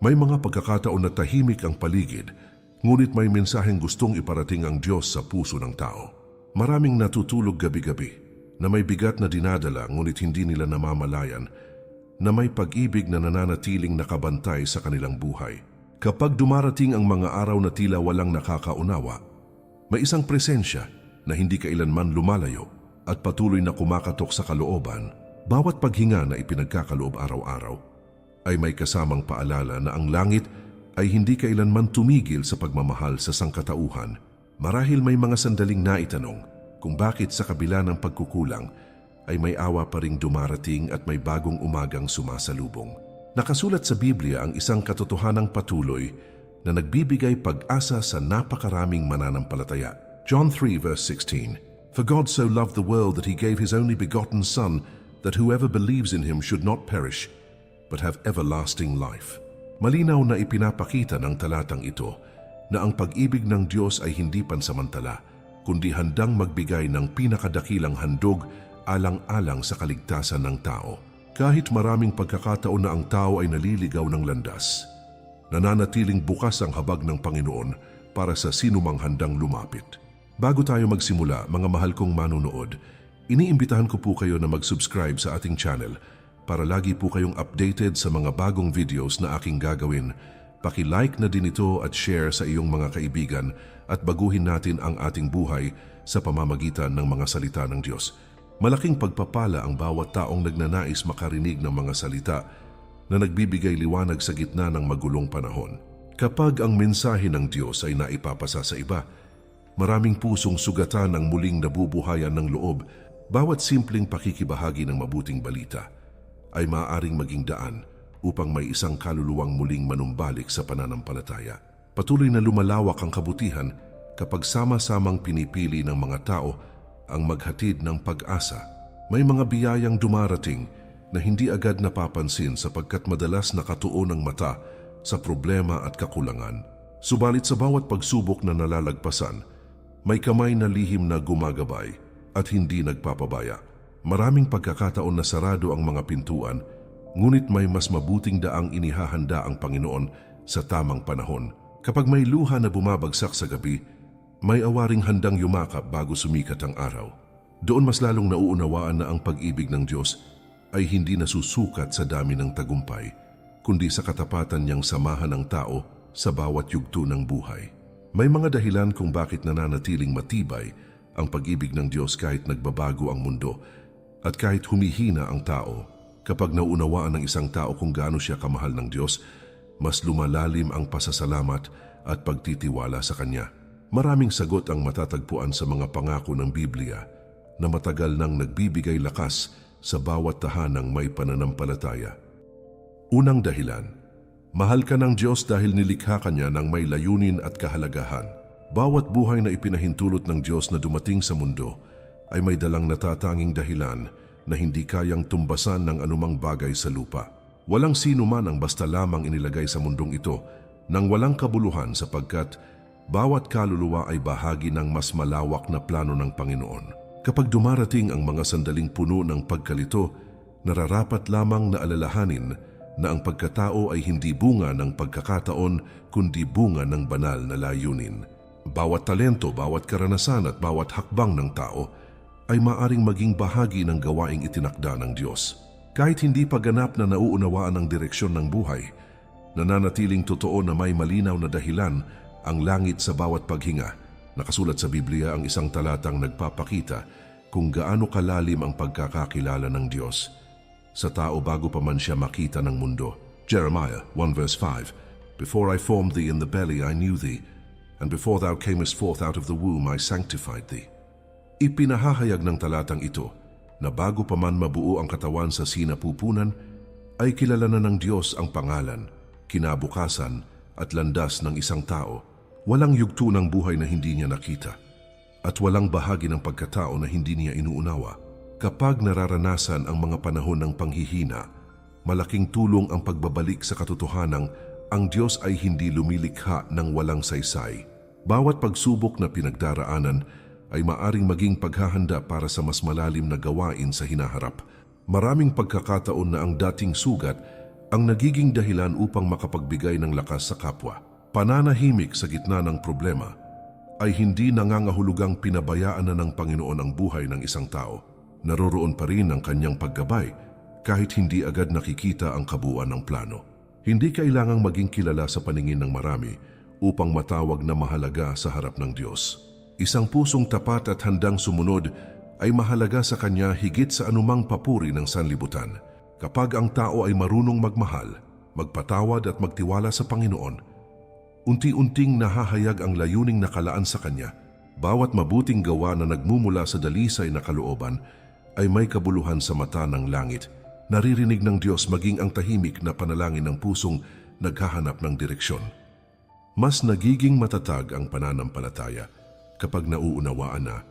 May mga pagkakataon na tahimik ang paligid, ngunit may mensaheng gustong iparating ang Diyos sa puso ng tao. Maraming natutulog gabi-gabi na may bigat na dinadala ngunit hindi nila namamalayan na may pag-ibig na nananatiling nakabantay sa kanilang buhay. Kapag dumarating ang mga araw na tila walang nakakaunawa, may isang presensya na hindi kailanman lumalayo at patuloy na kumakatok sa kalooban. Bawat paghinga na ipinagkakaloob araw-araw ay may kasamang paalala na ang langit ay hindi kailanman tumigil sa pagmamahal sa sangkatauhan. Marahil may mga sandaling naitanong kung bakit sa kabila ng pagkukulang ay may awa pa ring dumarating at may bagong umagang sumasalubong. Nakasulat sa Biblia ang isang katotohanang patuloy na nagbibigay pag-asa sa napakaraming mananampalataya. John 3 verse 16, "For God so loved the world that He gave His only begotten Son, that whoever believes in Him should not perish, but have everlasting life." Malinaw na ipinapakita ng talatang ito na ang pag-ibig ng Diyos ay hindi pansamantala, kundi handang magbigay ng pinakadakilang handog alang-alang sa kaligtasan ng tao. Kahit maraming pagkakataon na ang tao ay naliligaw ng landas, nananatiling bukas ang habag ng Panginoon para sa sinumang handang lumapit. Bago tayo magsimula, mga mahal kong manunood, iniimbitahan ko po kayo na mag-subscribe sa ating channel para lagi po kayong updated sa mga bagong videos na aking gagawin. Paki-like na din ito at share sa iyong mga kaibigan at baguhin natin ang ating buhay sa pamamagitan ng mga salita ng Diyos. Malaking pagpapala ang bawat taong nagnanais makarinig ng mga salita na nagbibigay liwanag sa gitna ng magulong panahon. Kapag ang mensahe ng Diyos ay naipapasa sa iba, maraming pusong sugatan ang muling nabubuhayan ng loob. Bawat simpleng pakikibahagi ng mabuting balita ay maaaring maging daan upang may isang kaluluwang muling manumbalik sa pananampalataya. Patuloy na lumalawak ang kabutihan kapag sama-samang pinipili ng mga tao ang maghatid ng pag-asa. May mga biyayang dumarating na hindi agad napapansin sapagkat madalas nakatuon ang mata sa problema at kakulangan. Subalit sa bawat pagsubok na nalalagpasan, may kamay na lihim na gumagabay at hindi nagpapabaya. Maraming pagkakataon na sarado ang mga pintuan, ngunit may mas mabuting daang inihahanda ang Panginoon sa tamang panahon. Kapag may luha na bumabagsak sa gabi, may awaring handang yumakap bago sumikat ang araw. Doon mas lalong nauunawaan na ang pag-ibig ng Diyos ay hindi nasusukat sa dami ng tagumpay, kundi sa katapatan niyang samahan ng tao sa bawat yugto ng buhay. May mga dahilan kung bakit nananatiling matibay ang pag-ibig ng Diyos kahit nagbabago ang mundo at kahit humihina ang tao. Kapag nauunawaan ng isang tao kung gaano siya kamahal ng Diyos, mas lumalalim ang pasasalamat at pagtitiwala sa Kanya. Maraming sagot ang matatagpuan sa mga pangako ng Biblia na matagal nang nagbibigay lakas sa bawat tahanang may pananampalataya. Unang dahilan, mahal ka ng Diyos dahil nilikha ka niya ng may layunin at kahalagahan. Bawat buhay na ipinahintulot ng Diyos na dumating sa mundo ay may dalang natatanging dahilan na hindi kayang tumbasan ng anumang bagay sa lupa. Walang sino man ang basta lamang inilagay sa mundong ito nang walang kabuluhan sapagkat bawat kaluluwa ay bahagi ng mas malawak na plano ng Panginoon. Kapag dumarating ang mga sandaling puno ng pagkalito, nararapat lamang na alalahanin na ang pagkatao ay hindi bunga ng pagkakataon kundi bunga ng banal na layunin. Bawat talento, bawat karanasan at bawat hakbang ng tao ay maaring maging bahagi ng gawaing itinakda ng Diyos. Kahit hindi pa ganap na nauunawaan ang direksyon ng buhay, nananatiling totoo na may malinaw na dahilan ang langit sa bawat paghinga. Nakasulat sa Biblia ang isang talatang nagpapakita kung gaano kalalim ang pagkakakilala ng Diyos sa tao bago pa man siya makita ng mundo. Jeremiah 1 verse 5, "Before I formed thee in the belly I knew thee, and before thou camest forth out of the womb I sanctified thee." Ipinahahayag ng talatang ito na bago pa man mabuo ang katawan sa sinapupunan, ay kilala na ng Diyos ang pangalan, kinabukasan at landas ng isang tao. Walang yugto ng buhay na hindi niya nakita at walang bahagi ng pagkatao na hindi niya inuunawa. Kapag nararanasan ang mga panahon ng panghihina, malaking tulong ang pagbabalik sa katotohanang ang Diyos ay hindi lumilikha ng walang saysay. Bawat pagsubok na pinagdaraanan ay maaring maging paghahanda para sa mas malalim na gawain sa hinaharap. Maraming pagkakataon na ang dating sugat ang nagiging dahilan upang makapagbigay ng lakas sa kapwa. Pananahimik sa gitna ng problema ay hindi nangangahulugang pinabayaan na ng Panginoon ang buhay ng isang tao. Naroroon pa rin ang kanyang paggabay kahit hindi agad nakikita ang kabuuan ng plano. Hindi kailangang maging kilala sa paningin ng marami upang matawag na mahalaga sa harap ng Diyos. Isang pusong tapat at handang sumunod ay mahalaga sa Kanya higit sa anumang papuri ng sanlibutan. Kapag ang tao ay marunong magmahal, magpatawad at magtiwala sa Panginoon, unti-unting nahahayag ang layuning nakalaan sa Kanya. Bawat mabuting gawa na nagmumula sa dalisay na kalooban ay may kabuluhan sa mata ng langit. Naririnig ng Diyos maging ang tahimik na panalangin ng pusong naghahanap ng direksyon. Mas nagiging matatag ang pananampalataya kapag nauunawaan na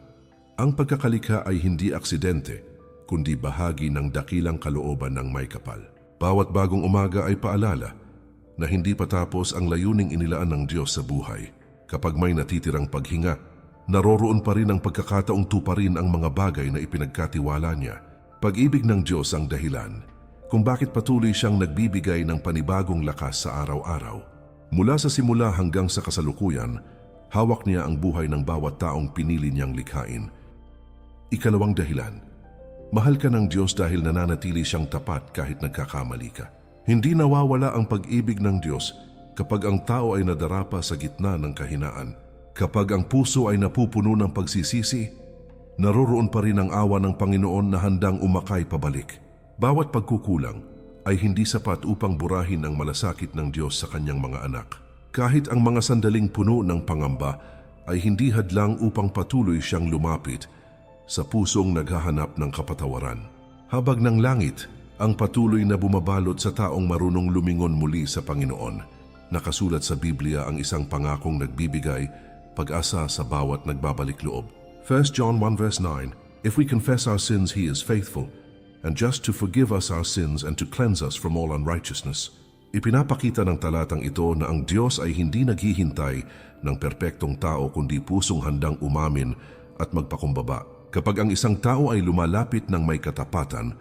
ang pagkakalikha ay hindi aksidente, kundi bahagi ng dakilang kalooban ng may kapal. Bawat bagong umaga ay paalala na hindi patapos ang layuning inilaan ng Diyos sa buhay. Kapag may natitirang paghinga, naroroon pa rin ang pagkakataong tuparin ang mga bagay na ipinagkatiwala niya. Pag-ibig ng Diyos ang dahilan kung bakit patuloy siyang nagbibigay ng panibagong lakas sa araw-araw. Mula sa simula hanggang sa kasalukuyan, hawak niya ang buhay ng bawat taong pinili niyang likhain. Ikalawang dahilan, mahal ka ng Diyos dahil nananatili siyang tapat kahit nagkakamali ka. Hindi nawawala ang pag-ibig ng Diyos kapag ang tao ay nadarapa sa gitna ng kahinaan. Kapag ang puso ay napupuno ng pagsisisi, naroroon pa rin ang awa ng Panginoon na handang umakay pabalik. Bawat pagkukulang ay hindi sapat upang burahin ang malasakit ng Diyos sa kanyang mga anak. Kahit ang mga sandaling puno ng pangamba ay hindi hadlang upang patuloy siyang lumapit sa pusong naghahanap ng kapatawaran. Habag ng langit ang patuloy na bumabalot sa taong marunong lumingon muli sa Panginoon. Nakasulat sa Biblia ang isang pangakong nagbibigay pag-asa sa bawat nagbabalik loob. 1 John 1 verse 9, If we confess our sins, He is faithful and just to forgive us our sins and to cleanse us from all unrighteousness. Ipinapakita ng talatang ito na ang Diyos ay hindi naghihintay ng perpektong tao kundi pusong handang umamin at magpakumbaba. Kapag ang isang tao ay lumalapit ng may katapatan,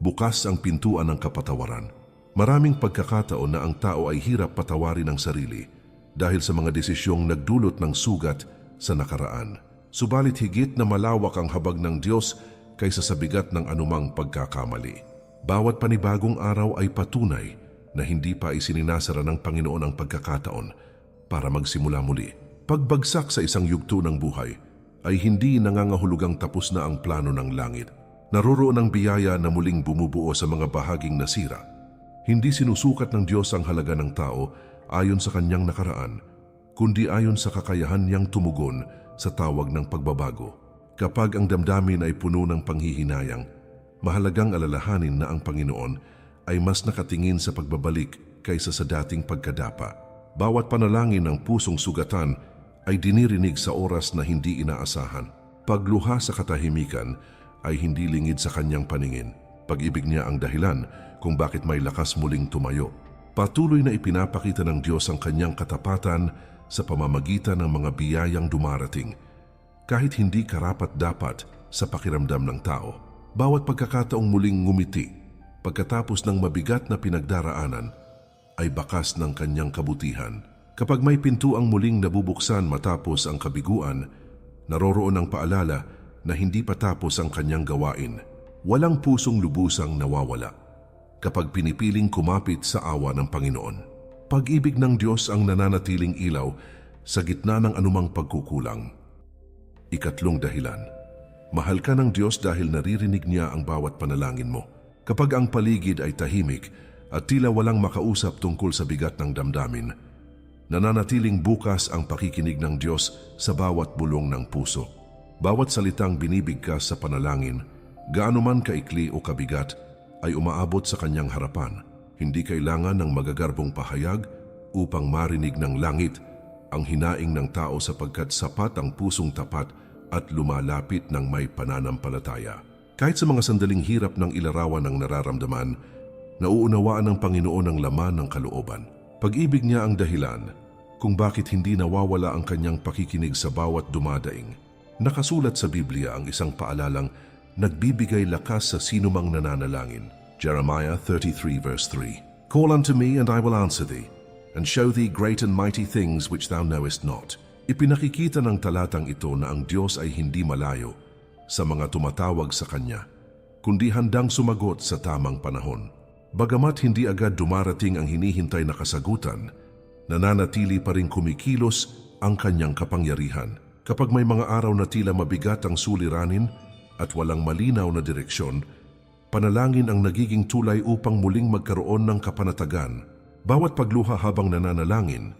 bukas ang pintuan ng kapatawaran. Maraming pagkakataon na ang tao ay hirap patawarin ang sarili dahil sa mga desisyong nagdulot ng sugat sa nakaraan. Subalit higit na malawak ang habag ng Diyos kaysa sa bigat ng anumang pagkakamali. Bawat panibagong araw ay patunay na hindi pa isininasara ng Panginoon ang pagkakataon para magsimula muli. Pagbagsak sa isang yugto ng buhay ay hindi nangangahulugang tapos na ang plano ng langit. Naroroon ang biyaya na muling bumubuo sa mga bahaging nasira. Hindi sinusukat ng Diyos ang halaga ng tao ayon sa kanyang nakaraan, kundi ayon sa kakayahan niyang tumugon sa tawag ng pagbabago. Kapag ang damdamin ay puno ng panghihinayang, mahalagang alalahanin na ang Panginoon ay mas nakatingin sa pagbabalik kaysa sa dating pagkadapa. Bawat panalangin ng pusong sugatan ay dinirinig sa oras na hindi inaasahan. Pagluha sa katahimikan ay hindi lingid sa kanyang paningin. Pag-ibig niya ang dahilan kung bakit may lakas muling tumayo. Patuloy na ipinapakita ng Diyos ang kanyang katapatan sa pamamagitan ng mga biyayang dumarating, kahit hindi karapat-dapat sa pakiramdam ng tao. Bawat pagkakataong muling ngumiti, pagkatapos ng mabigat na pinagdaraanan, ay bakas ng kanyang kabutihan. Kapag may pintuang muling nabubuksan matapos ang kabiguan, naroroon ang paalala na hindi pa tapos ang kanyang gawain. Walang pusong lubusang nawawala kapag pinipiling kumapit sa awa ng Panginoon. Pag-ibig ng Diyos ang nananatiling ilaw sa gitna ng anumang pagkukulang. Ikatlong dahilan, mahal ka ng Diyos dahil naririnig niya ang bawat panalangin mo. Kapag ang paligid ay tahimik at tila walang makausap tungkol sa bigat ng damdamin, nananatiling bukas ang pakikinig ng Diyos sa bawat bulong ng puso. Bawat salitang binibigkas sa panalangin, gaano man kaikli o kabigat, ay umaabot sa kanyang harapan. Hindi kailangan ng magagarbong pahayag upang marinig ng langit ang hinaing ng tao sapagkat sapat ang pusong tapat at lumalapit ng may pananampalataya. Kahit sa mga sandaling hirap ng ilarawan ng nararamdaman, nauunawaan ng Panginoon ang laman ng kalooban. Pag-ibig niya ang dahilan kung bakit hindi nawawala ang kanyang pakikinig sa bawat dumadaing. Nakasulat sa Biblia ang isang paalalang nagbibigay lakas sa sinumang nananalangin. Jeremiah 33 verse 3. Call unto me, and I will answer thee, and show thee great and mighty things which thou knowest not. Ipinakikita ng talatang ito na ang Diyos ay hindi malayo sa mga tumatawag sa Kanya, kundi handang sumagot sa tamang panahon. Bagamat hindi agad dumarating ang hinihintay na kasagutan, nananatili pa rin kumikilos ang Kanyang kapangyarihan. Kapag may mga araw na tila mabigat ang suliranin at walang malinaw na direksyon, panalangin ang nagiging tulay upang muling magkaroon ng kapanatagan. Bawat pagluha habang nananalangin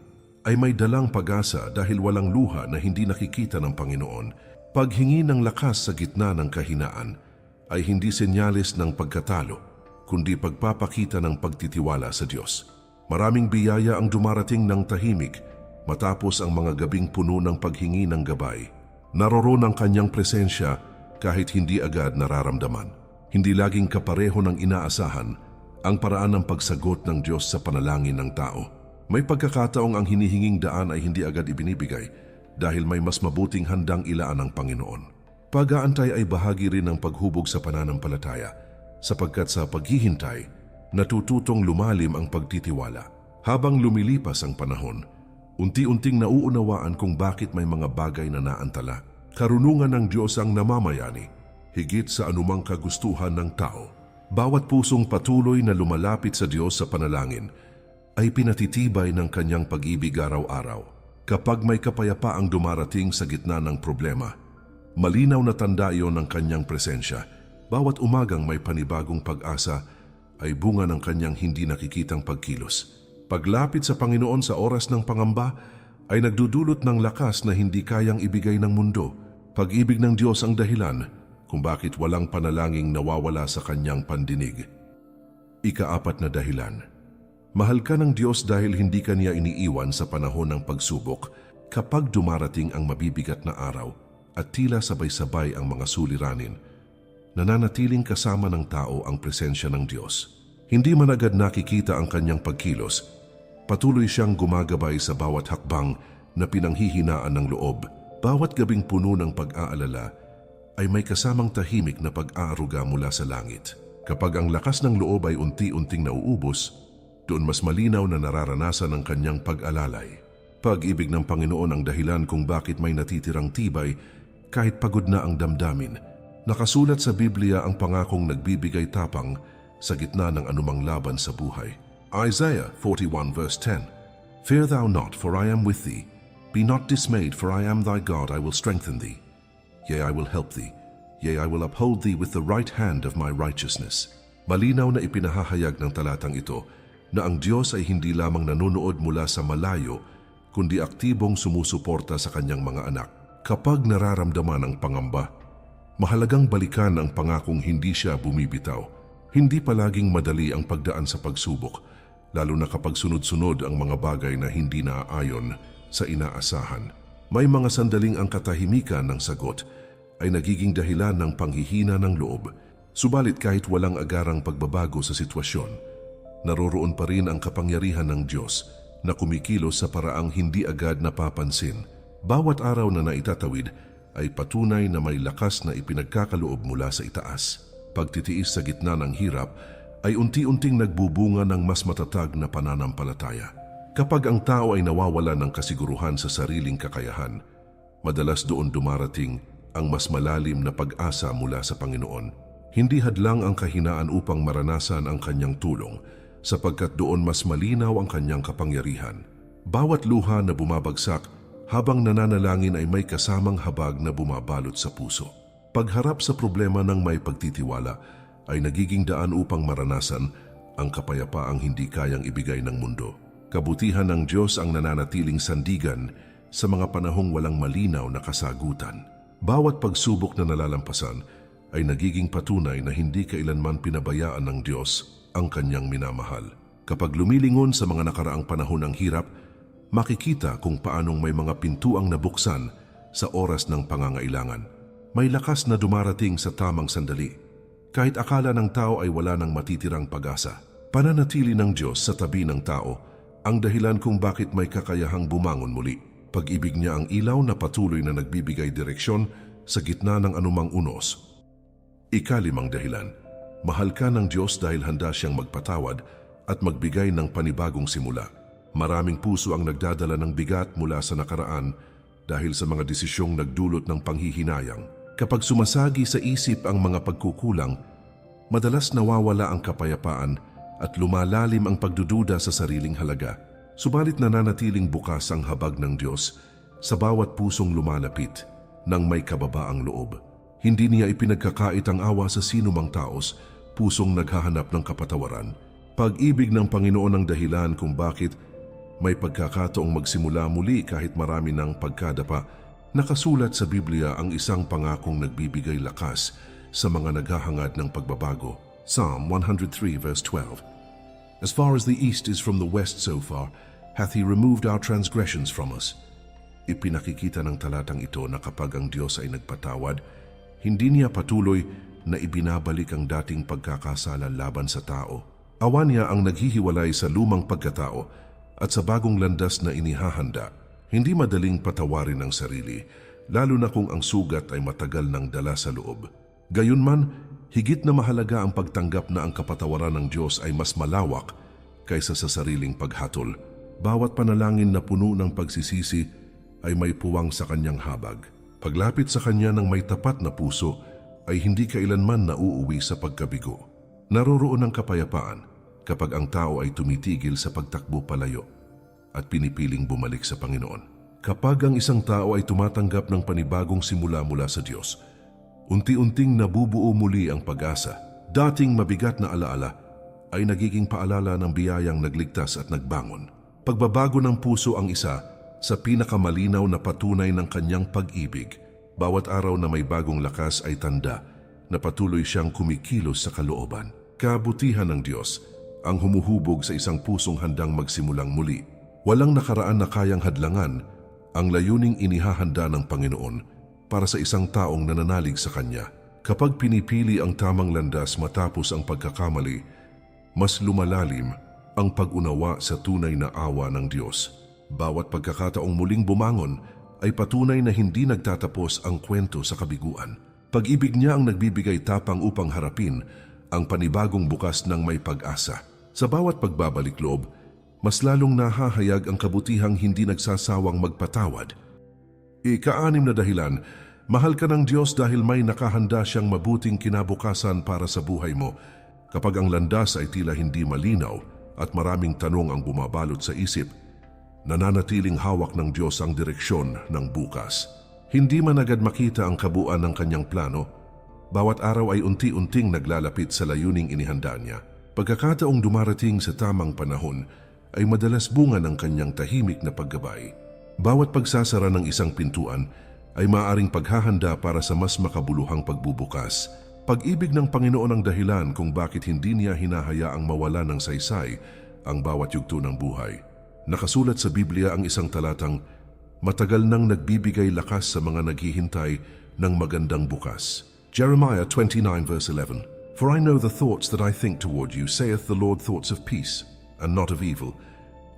ay may dalang pag-asa dahil walang luha na hindi nakikita ng Panginoon. Paghingi ng lakas sa gitna ng kahinaan ay hindi senyales ng pagkatalo, kundi pagpapakita ng pagtitiwala sa Diyos. Maraming biyaya ang dumarating ng tahimik matapos ang mga gabing puno ng paghingi ng gabay. Naroroon ang Kanyang presensya kahit hindi agad nararamdaman. Hindi laging kapareho ng inaasahan ang paraan ng pagsagot ng Diyos sa panalangin ng tao. May pagkakataong ang hinihinging daan ay hindi agad ibinibigay dahil may mas mabuting handang ilaan ng Panginoon. Pag-aantay ay bahagi rin ng paghubog sa pananampalataya, sapagkat sa paghihintay, natututong lumalim ang pagtitiwala. Habang lumilipas ang panahon, unti-unting nauunawaan kung bakit may mga bagay na naantala. Karunungan ng Diyos ang namamayani, higit sa anumang kagustuhan ng tao. Bawat pusong patuloy na lumalapit sa Diyos sa panalangin ay pinatitibay ng Kanyang pag-ibig araw-araw. Kapag may kapayapaang dumarating sa gitna ng problema, malinaw na tanda iyon ng Kanyang presensya. Bawat umagang may panibagong pag-asa ay bunga ng Kanyang hindi nakikitang pagkilos. Paglapit sa Panginoon sa oras ng pangamba ay nagdudulot ng lakas na hindi kayang ibigay ng mundo. Pag-ibig ng Diyos ang dahilan kung bakit walang panalangin nawawala sa Kanyang pandinig. Ika-4 na dahilan. Mahal ka ng Diyos dahil hindi ka niya iniiwan sa panahon ng pagsubok. Kapag dumarating ang mabibigat na araw at tila sabay-sabay ang mga suliranin, nananatiling kasama ng tao ang presensya ng Diyos. Hindi man agad nakikita ang Kanyang pagkilos, patuloy siyang gumagabay sa bawat hakbang na pinanghihinaan ng loob. Bawat gabing puno ng pag-aalala ay may kasamang tahimik na pag-aaruga mula sa langit. Kapag ang lakas ng loob ay unti-unting nauubos, doon mas malinaw na nararanasan ang Kanyang pag-alalay. Pag-ibig ng Panginoon ang dahilan kung bakit may natitirang tibay kahit pagod na ang damdamin. Nakasulat sa Biblia ang pangakong nagbibigay tapang sa gitna ng anumang laban sa buhay. Isaiah 41 verse 10. Fear thou not, for I am with thee. Be not dismayed, for I am thy God, I will strengthen thee. Yea, I will help thee. Yea, I will uphold thee with the right hand of my righteousness. Malinaw na ipinahahayag ng talatang ito na ang Diyos ay hindi lamang nanonood mula sa malayo, kundi aktibong sumusuporta sa Kanyang mga anak. Kapag nararamdaman ang pangamba, mahalagang balikan ang pangakong hindi siya bumibitaw. Hindi palaging madali ang pagdaan sa pagsubok, lalo na kapag sunod-sunod ang mga bagay na hindi naaayon sa inaasahan. May mga sandaling ang katahimikan ng sagot ay nagiging dahilan ng panghihina ng loob. Subalit kahit walang agarang pagbabago sa sitwasyon, naroroon pa rin ang kapangyarihan ng Diyos na kumikilos sa paraang hindi agad napapansin. Bawat araw na naitatawid ay patunay na may lakas na ipinagkakaloob mula sa itaas. Pagtitiis sa gitna ng hirap ay unti-unting nagbubunga ng mas matatag na pananampalataya. Kapag ang tao ay nawawala ng kasiguruhan sa sariling kakayahan, madalas doon dumarating ang mas malalim na pag-asa mula sa Panginoon. Hindi hadlang ang kahinaan upang maranasan ang Kanyang tulong, sapagkat doon mas malinaw ang Kanyang kapangyarihan. Bawat luha na bumabagsak habang nananalangin ay may kasamang habag na bumabalot sa puso. Pagharap sa problema ng may pagtitiwala ay nagiging daan upang maranasan ang kapayapaang hindi kayang ibigay ng mundo. Kabutihan ng Diyos ang nananatiling sandigan sa mga panahong walang malinaw na kasagutan. Bawat pagsubok na nalalampasan ay nagiging patunay na hindi kailanman pinabayaan ng Diyos ang Kanyang minamahal. Kapag lumilingon sa mga nakaraang panahon ng hirap, makikita kung paanong may mga pintuang nabuksan sa oras ng pangangailangan. May lakas na dumarating sa tamang sandali. Kahit akala ng tao ay wala ng matitirang pag-asa, pananatili ng Diyos sa tabi ng tao ang dahilan kung bakit may kakayahang bumangon muli. Pag-ibig niya ang ilaw na patuloy na nagbibigay direksyon sa gitna ng anumang unos. Ika-5 dahilan. Mahal ka ng Diyos dahil handa siyang magpatawad at magbigay ng panibagong simula. Maraming puso ang nagdadala ng bigat mula sa nakaraan dahil sa mga desisyong nagdulot ng panghihinayang. Kapag sumasagi sa isip ang mga pagkukulang, madalas nawawala ang kapayapaan at lumalalim ang pagdududa sa sariling halaga. Subalit nananatiling bukas ang habag ng Diyos sa bawat pusong lumalapit ng may kababaang loob. Hindi niya ipinagkakait ang awa sa sinumang taos pusong naghahanap ng kapatawaran. Pag-ibig ng Panginoon ang dahilan kung bakit may pagkakataong magsimula muli kahit marami ng pagkadapa. Nakasulat sa Biblia ang isang pangakong nagbibigay lakas sa mga naghahangad ng pagbabago. Psalm 103 verse 12. As far as the east is from the west, so far hath He removed our transgressions from us. Ipinakikita ng talatang ito na kapag ang Diyos ay nagpatawad, hindi niya patuloy na ibinabalik ang dating pagkakasala laban sa tao. Awa niya ang naghihiwalay sa lumang pagkatao at sa bagong landas na inihahanda. Hindi madaling patawarin ang sarili, lalo na kung ang sugat ay matagal nang dala sa loob. Gayunman, higit na mahalaga ang pagtanggap na ang kapatawaran ng Diyos ay mas malawak kaysa sa sariling paghatol. Bawat panalangin na puno ng pagsisisi ay may puwang sa kanyang habag. Paglapit sa kanya ng may tapat na puso ay hindi kailanman nauuwi sa pagkabigo. Naroroon ang kapayapaan kapag ang tao ay tumitigil sa pagtakbo palayo at pinipiling bumalik sa Panginoon. Kapag ang isang tao ay tumatanggap ng panibagong simula mula sa Diyos, unti-unting nabubuo muli ang pag-asa. Dating mabigat na alaala ay nagiging paalala ng biyayang nagligtas at nagbangon. Pagbabago ng puso ang isa sa pinakamalinaw na patunay ng kanyang pag-ibig. Bawat araw na may bagong lakas ay tanda na patuloy siyang kumikilos sa kalooban. Kabutihan ng Diyos ang humuhubog sa isang pusong handang magsimulang muli. Walang nakaraan na kayang hadlangan ang layuning inihahanda ng Panginoon para sa isang taong nananalig sa Kanya. Kapag pinipili ang tamang landas matapos ang pagkakamali, mas lumalalim ang pag-unawa sa tunay na awa ng Diyos. Bawat pagkakataong muling bumangon ay patunay na hindi nagtatapos ang kwento sa kabiguan. Pag-ibig niya ang nagbibigay tapang upang harapin ang panibagong bukas ng may pag-asa. Sa bawat pagbabalik loob, mas lalong nahahayag ang kabutihang hindi nagsasawang magpatawad. Ika-6 na dahilan, mahal ka ng Diyos dahil may nakahanda siyang mabuting kinabukasan para sa buhay mo. Kapag ang landas ay tila hindi malinaw at maraming tanong ang bumabalot sa isip, nananatiling hawak ng Diyos ang direksyon ng bukas. Hindi man agad makita ang kabuuan ng kanyang plano, bawat araw ay unti-unting naglalapit sa layuning inihanda niya. Pagkakataong dumarating sa tamang panahon, ay madalas bunga ng kanyang tahimik na paggabay. Bawat pagsasara ng isang pintuan ay maaaring paghahanda para sa mas makabuluhang pagbubukas. Pag-ibig ng Panginoon ang dahilan kung bakit hindi niya hinahayaang mawala ng saysay ang bawat yugto ng buhay. Nakasulat sa Biblia ang isang talatang, matagal nang nagbibigay lakas sa mga naghihintay ng magandang bukas. Jeremiah 29 verse 11. For I know the thoughts that I think toward you, saith the Lord, thoughts of peace and not of evil,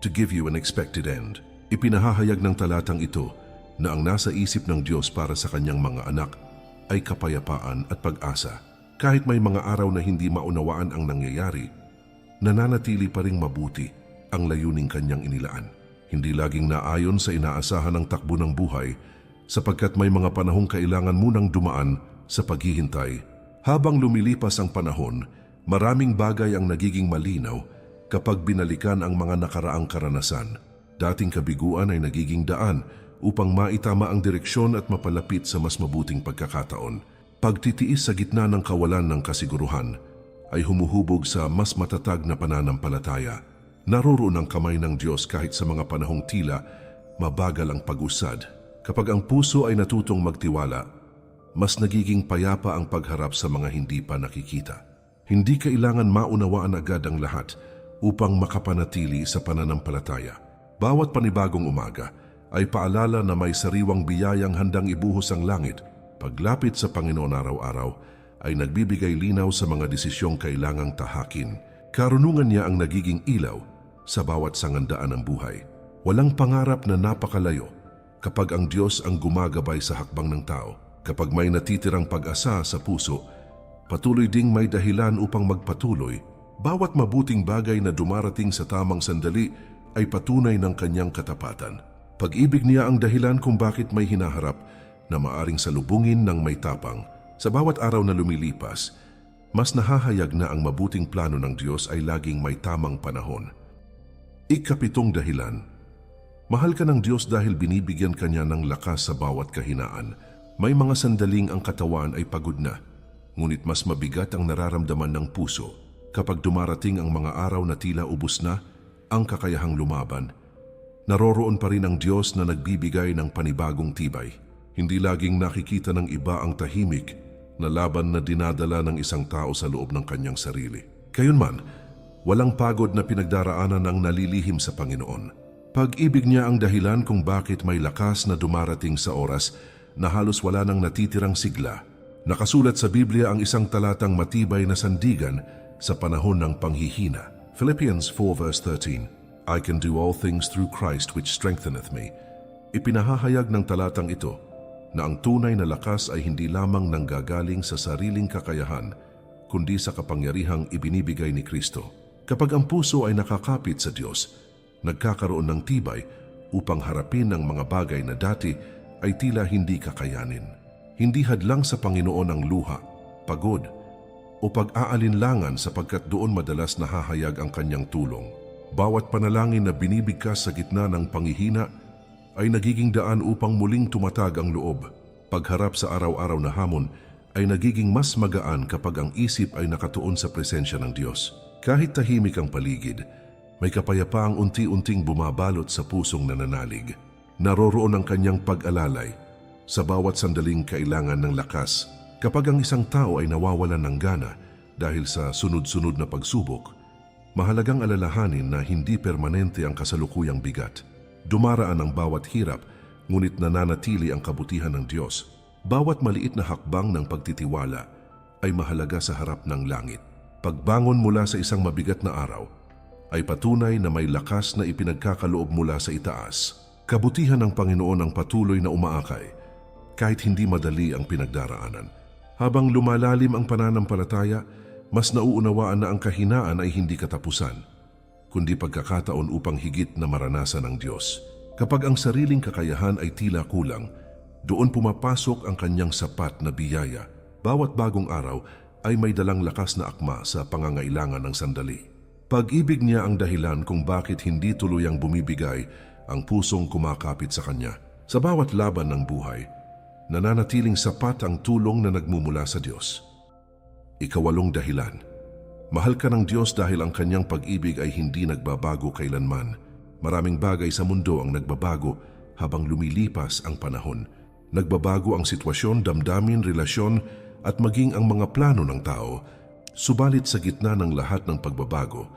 to give you an expected end. Ipinahahayag ng talatang ito na ang nasa isip ng Diyos para sa kanyang mga anak ay kapayapaan at pag-asa. Kahit may mga araw na hindi maunawaan ang nangyayari, nananatili pa ring mabuti ang layuning kanyang inilaan. Hindi laging naayon sa inaasahan ng takbo ng buhay sapagkat may mga panahong kailangan munang dumaan sa paghihintay. Habang lumilipas ang panahon, maraming bagay ang nagiging malinaw kapag binalikan ang mga nakaraang karanasan. Dating kabiguan ay nagiging daan upang maitama ang direksyon at mapalapit sa mas mabuting pagkakataon. Pagtitiis sa gitna ng kawalan ng kasiguruhan ay humuhubog sa mas matatag na pananampalataya. Naroroon ang kamay ng Diyos kahit sa mga panahong tila mabagal ang pag-usad. Kapag ang puso ay natutong magtiwala, mas nagiging payapa ang pagharap sa mga hindi pa nakikita. Hindi kailangan maunawaan agad ang lahat upang makapanatili sa pananampalataya. Bawat panibagong umaga ay paalala na may sariwang biyayang handang ibuhos ang langit. Paglapit sa Panginoon araw-araw ay nagbibigay linaw sa mga desisyong kailangang tahakin. Karunungan niya ang nagiging ilaw sa bawat sangandaan ng buhay. Walang pangarap na napakalayo kapag ang Diyos ang gumagabay sa hakbang ng tao. Kapag may natitirang pag-asa sa puso, patuloy ding may dahilan upang magpatuloy Bawat mabuting bagay na dumarating sa tamang sandali ay patunay ng kanyang katapatan. Pag-ibig niya ang dahilan kung bakit may hinaharap na maaring salubungin ng may tapang. Sa bawat araw na lumilipas, mas nahahayag na ang mabuting plano ng Diyos ay laging may tamang panahon. Ikapitong dahilan. Mahal ka ng Diyos dahil binibigyan ka niya ng lakas sa bawat kahinaan. May mga sandaling ang katawan ay pagod na, ngunit mas mabigat ang nararamdaman ng puso kapag dumarating ang mga araw na tila ubos na ang kakayahang lumaban. Naroroon pa rin ang Diyos na nagbibigay ng panibagong tibay. Hindi laging nakikita ng iba ang tahimik na laban na dinadala ng isang tao sa loob ng kanyang sarili. Gayunman, walang pagod na pinagdaraanan ang nalilihim sa Panginoon. Pag-ibig niya ang dahilan kung bakit may lakas na dumarating sa oras na halos wala nang natitirang sigla. Nakasulat sa Biblia ang isang talatang matibay na sandigan sa panahon ng panghihina. Philippians 4 verse 13, I can do all things through Christ which strengtheneth me. Ipinahahayag ng talatang ito na ang tunay na lakas ay hindi lamang nanggagaling sa sariling kakayahan, kundi sa kapangyarihang ibinibigay ni Kristo. Kapag ang puso ay nakakapit sa Diyos, nagkakaroon ng tibay upang harapin ang mga bagay na dati ay tila hindi kakayanin. Hindi hadlang sa Panginoon ang luha, pagod, o pag-aalinlangan sapagkat doon madalas nahahayag ang kanyang tulong. Bawat panalangin na binibigkas sa gitna ng panghihina ay nagiging daan upang muling tumatag ang loob. Pagharap sa araw-araw na hamon ay nagiging mas magaan kapag ang isip ay nakatuon sa presensya ng Diyos. Kahit tahimik ang paligid, may kapayapaang unti-unting bumabalot sa pusong nananalig. Naroroon ang kanyang pag-alalay sa bawat sandaling kailangan ng lakas. Kapag ang isang tao ay nawawalan ng gana dahil sa sunod-sunod na pagsubok, mahalagang alalahanin na hindi permanente ang kasalukuyang bigat. Dumaraan ang bawat hirap, ngunit nananatili ang kabutihan ng Diyos. Bawat maliit na hakbang ng pagtitiwala ay mahalaga sa harap ng langit. Pagbangon mula sa isang mabigat na araw, ay patunay na may lakas na ipinagkakaloob mula sa itaas. Kabutihan ng Panginoon ang patuloy na umaakay, kahit hindi madali ang pinagdaraanan. Habang lumalalim ang pananampalataya, mas nauunawaan na ang kahinaan ay hindi katapusan, kundi pagkakataon upang higit na maranasan ng Diyos. Kapag ang sariling kakayahan ay tila kulang, doon pumapasok ang kanyang sapat na biyaya. Bawat bagong araw ay may dalang lakas na akma sa pangangailangan ng sandali. Pag-ibig niya ang dahilan kung bakit hindi tuluyang bumibigay ang pusong kumakapit sa kanya. Sa bawat laban ng buhay, nananatiling sapat ang tulong na nagmumula sa Diyos. Ikawalong dahilan. Mahal ka ng Diyos dahil ang kanyang pag-ibig ay hindi nagbabago kailanman. Maraming bagay sa mundo ang nagbabago habang lumilipas ang panahon. Nagbabago ang sitwasyon, damdamin, relasyon at maging ang mga plano ng tao. Subalit sa gitna ng lahat ng pagbabago,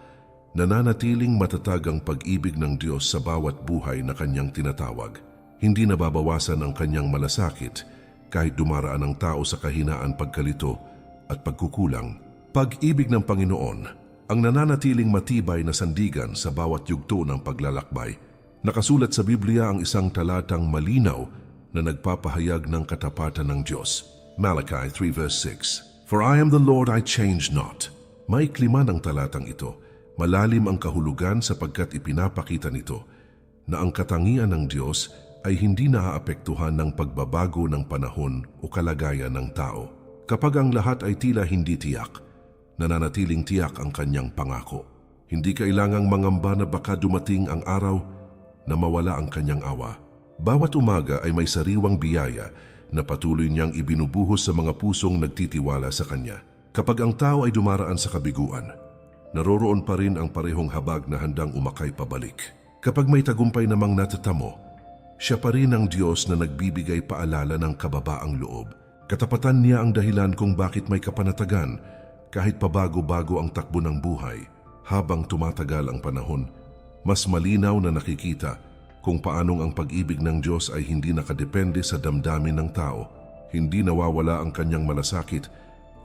nananatiling matatag ang pag-ibig ng Diyos sa bawat buhay na kanyang tinatawag. Hindi nababawasan ang kanyang malasakit kahit dumaraan ang tao sa kahinaan, pagkalito at pagkukulang. Pag-ibig ng Panginoon ang nananatiling matibay na sandigan sa bawat yugto ng paglalakbay. Nakasulat sa Biblia ang isang talatang malinaw na nagpapahayag ng katapatan ng Diyos. Malachi 3 verse 6. For I am the Lord, I change not. Maikli man ang talatang ito, malalim ang kahulugan sapagkat ipinapakita nito na ang katangian ng Diyos ay hindi naaapektuhan ng pagbabago ng panahon o kalagayan ng tao. Kapag ang lahat ay tila hindi tiyak, nananatiling tiyak ang kanyang pangako. Hindi kailangang mangamba na baka dumating ang araw na mawala ang kanyang awa. Bawat umaga ay may sariwang biyaya na patuloy niyang ibinubuhos sa mga pusong nagtitiwala sa kanya. Kapag ang tao ay dumaraan sa kabiguan, naroroon pa rin ang parehong habag na handang umakay pabalik. Kapag may tagumpay namang natatamo, siya pa rin ang Diyos na nagbibigay paalala ng kababaang loob. Katapatan niya ang dahilan kung bakit may kapanatagan kahit pabago-bago ang takbo ng buhay. Habang tumatagal ang panahon, mas malinaw na nakikita kung paanong ang pag-ibig ng Diyos ay hindi nakadepende sa damdamin ng tao. Hindi nawawala ang kanyang malasakit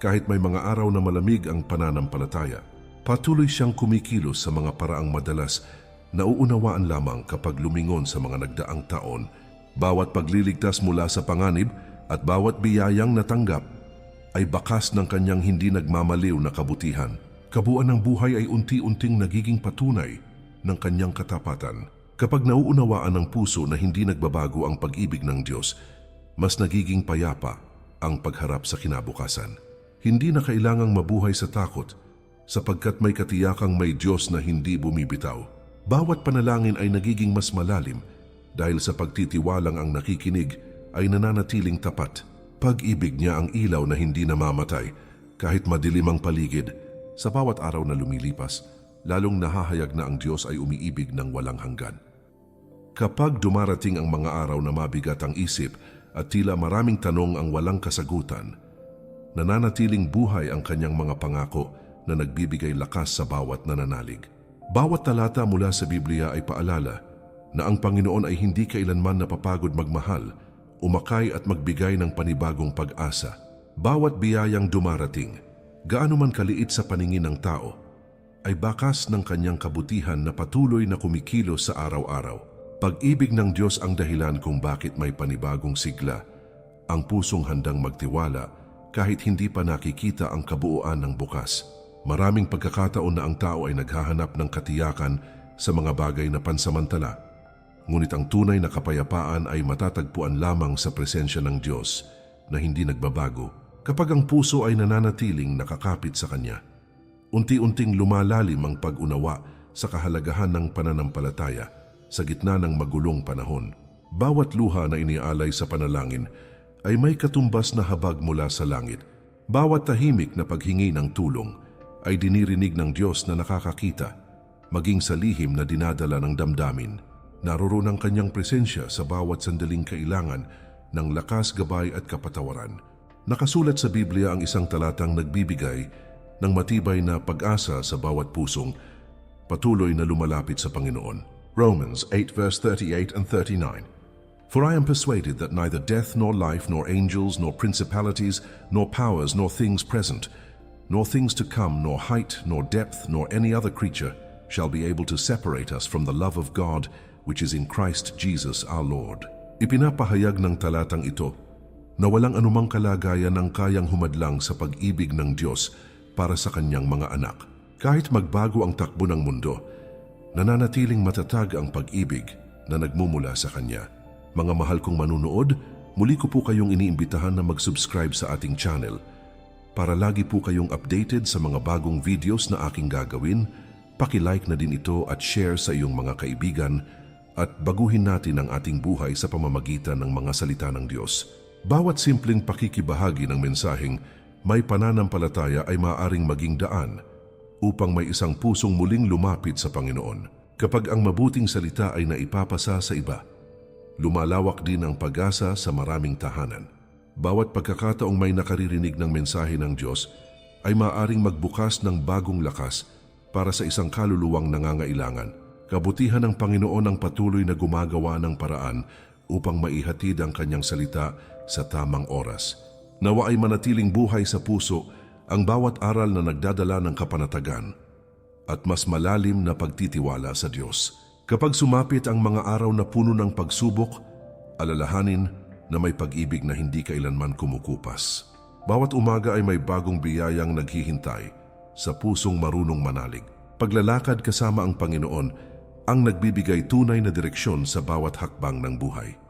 kahit may mga araw na malamig ang pananampalataya. Patuloy siyang kumikilos sa mga paraang madalas nauunawaan lamang kapag lumingon sa mga nagdaang taon. Bawat pagliligtas mula sa panganib at bawat biyayang natanggap ay bakas ng kanyang hindi nagmamaliw na kabutihan. Kabuuan ng buhay ay unti-unting nagiging patunay ng kanyang katapatan. Kapag nauunawaan ng puso na hindi nagbabago ang pag-ibig ng Diyos, mas nagiging payapa ang pagharap sa kinabukasan. Hindi na kailangang mabuhay sa takot sapagkat may katiyakang may Diyos na hindi bumibitaw. Bawat panalangin ay nagiging mas malalim dahil sa pagtitiwalang ang nakikinig ay nananatiling tapat. Pag-ibig niya ang ilaw na hindi namamatay kahit madilim ang paligid. Sa bawat araw na lumilipas, lalong nahahayag na ang Diyos ay umiibig ng walang hanggan. Kapag dumarating ang mga araw na mabigat ang isip at tila maraming tanong ang walang kasagutan, nananatiling buhay ang kanyang mga pangako na nagbibigay lakas sa bawat nananalig. Bawat talata mula sa Biblia ay paalala na ang Panginoon ay hindi kailanman napapagod magmahal, umakay at magbigay ng panibagong pag-asa. Bawat biyayang dumarating, gaano man kaliit sa paningin ng tao, ay bakas ng kanyang kabutihan na patuloy na kumikilos sa araw-araw. Pag-ibig ng Diyos ang dahilan kung bakit may panibagong sigla, ang pusong handang magtiwala kahit hindi pa nakikita ang kabuuan ng bukas. Maraming pagkakataon na ang tao ay naghahanap ng katiyakan sa mga bagay na pansamantala. Ngunit ang tunay na kapayapaan ay matatagpuan lamang sa presensya ng Diyos na hindi nagbabago. Kapag ang puso ay nananatiling nakakapit sa Kanya, unti-unting lumalalim ang pag-unawa sa kahalagahan ng pananampalataya sa gitna ng magulong panahon. Bawat luha na inialay sa panalangin ay may katumbas na habag mula sa langit. Bawat tahimik na paghingi ng tulong ay dinirinig ng Diyos na nakakakita, maging sa lihim na dinadala ng damdamin. Naroroon ang Kanyang presensya sa bawat sandaling kailangan ng lakas, gabay at kapatawaran. Nakasulat sa Biblia ang isang talatang nagbibigay ng matibay na pag-asa sa bawat pusong patuloy na lumalapit sa Panginoon. Romans 8 verse 38 and 39. For I am persuaded that neither death nor life nor angels nor principalities nor powers nor things present nor things to come nor height nor depth nor any other creature shall be able to separate us from the love of God which is in Christ Jesus our Lord. Ipinapahayag ng talatang ito na walang anumang kalagayan ang kayang humadlang sa pag-ibig ng Diyos para sa Kanyang mga anak. Kahit magbago ang takbo ng mundo, nananatiling matatag ang pag-ibig na nagmumula sa Kanya. Mga mahal kong manunood, muli ko po kayong iniimbitahan na mag-subscribe sa ating channel para lagi po kayong updated sa mga bagong videos na aking gagawin. Paki-like na din ito at share sa iyong mga kaibigan at baguhin natin ang ating buhay sa pamamagitan ng mga salita ng Diyos. Bawat simpleng pakikibahagi ng mensaheng may pananampalataya ay maaaring maging daan upang may isang pusong muling lumapit sa Panginoon. Kapag ang mabuting salita ay naipapasa sa iba, lumalawak din ang pag-asa sa maraming tahanan. Bawat pagkakataong may nakaririnig ng mensahe ng Diyos ay maaaring magbukas ng bagong lakas para sa isang kaluluwang nangangailangan. Kabutihan ng Panginoon ang patuloy na gumagawa ng paraan upang maihatid ang Kanyang salita sa tamang oras. Nawa ay manatiling buhay sa puso ang bawat aral na nagdadala ng kapanatagan at mas malalim na pagtitiwala sa Diyos. Kapag sumapit ang mga araw na puno ng pagsubok, alalahanin na may pag-ibig na hindi kailanman kumukupas. Bawat umaga ay may bagong biyayang naghihintay sa pusong marunong manalig. Paglalakad kasama ang Panginoon ang nagbibigay tunay na direksyon sa bawat hakbang ng buhay.